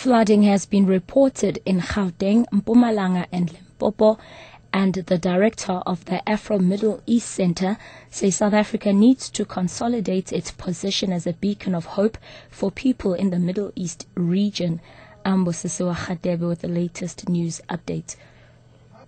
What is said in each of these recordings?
Flooding has been reported in Gauteng, Mpumalanga and Limpopo, and the director of the Afro-Middle East Center says South Africa needs to consolidate its position as a beacon of hope for people in the Middle East region. Ambosisiwa Khadebe with the latest news update.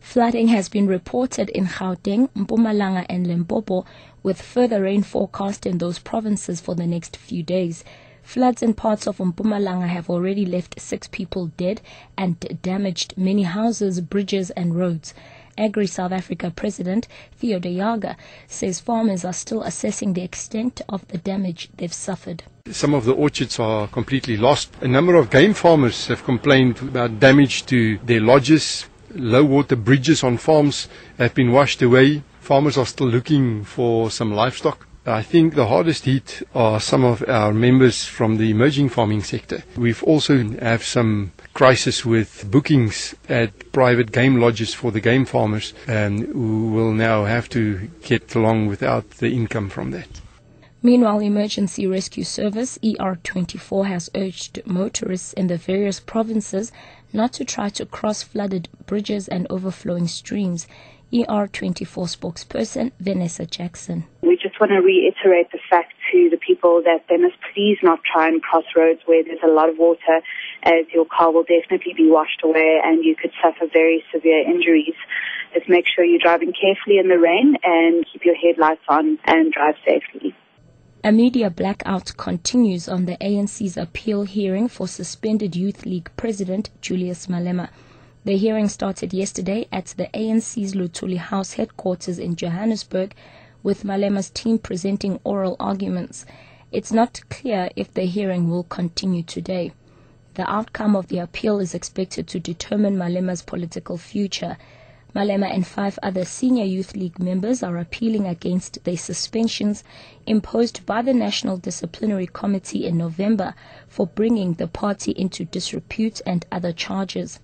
Flooding has been reported in Gauteng, Mpumalanga and Limpopo, with further rain forecast in those provinces for the next few days. Floods in parts of Mpumalanga have already left 6 people dead and damaged many houses, bridges and roads. Agri-South Africa President Theo de Jager says farmers are still assessing the extent of the damage they've suffered. Some of the orchards are completely lost. A number of game farmers have complained about damage to their lodges. Low water bridges on farms have been washed away. Farmers are still looking for some livestock. I think the hardest hit are some of our members from the emerging farming sector. We've also have some crisis with bookings at private game lodges for the game farmers who will now have to get along without the income from that. Meanwhile, Emergency Rescue Service ER24 has urged motorists in the various provinces not to try to cross flooded bridges and overflowing streams. ER24 spokesperson Vanessa Jackson. We just want to reiterate the fact to the people that they must please not try and cross roads where there's a lot of water, as your car will definitely be washed away and you could suffer very severe injuries. Just make sure you're driving carefully in the rain and keep your headlights on and drive safely. A media blackout continues on the ANC's appeal hearing for suspended Youth League President Julius Malema. The hearing started yesterday at the ANC's Luthuli House headquarters in Johannesburg, with Malema's team presenting oral arguments. It's not clear if the hearing will continue today. The outcome of the appeal is expected to determine Malema's political future. Malema and 5 other senior Youth League members are appealing against the suspensions imposed by the National Disciplinary Committee in November for bringing the party into disrepute and other charges.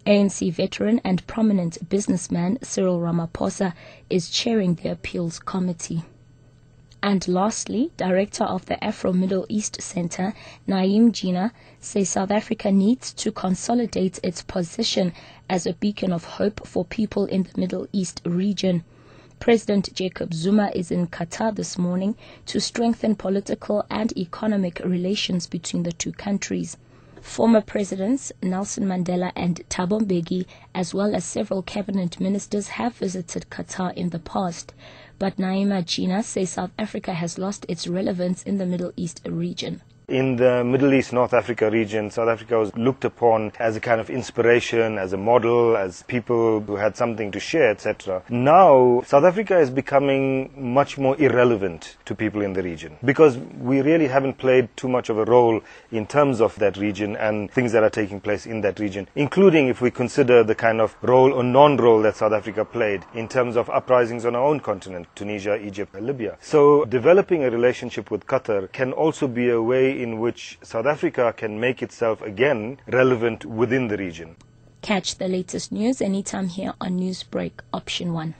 ANC veteran and prominent businessman Cyril Ramaphosa is chairing the appeals committee. And lastly, director of the Afro-Middle East Center, Naeem Jina, says South Africa needs to consolidate its position as a beacon of hope for people in the Middle East region. President Jacob Zuma is in Qatar this morning to strengthen political and economic relations between the two countries. Former presidents Nelson Mandela and Thabo Mbeki, as well as several cabinet ministers, have visited Qatar in the past. But Naeem Jina says South Africa has lost its relevance in the Middle East region. In the Middle East, North Africa region, South Africa was looked upon as a kind of inspiration, as a model, as people who had something to share, etc. Now, South Africa is becoming much more irrelevant to people in the region because we really haven't played too much of a role in terms of that region and things that are taking place in that region, including if we consider the kind of role or non-role that South Africa played in terms of uprisings on our own continent, Tunisia, Egypt, and Libya. So, developing a relationship with Qatar can also be a way in which South Africa can make itself again relevant within the region. Catch the latest news anytime here on Newsbreak Option 1.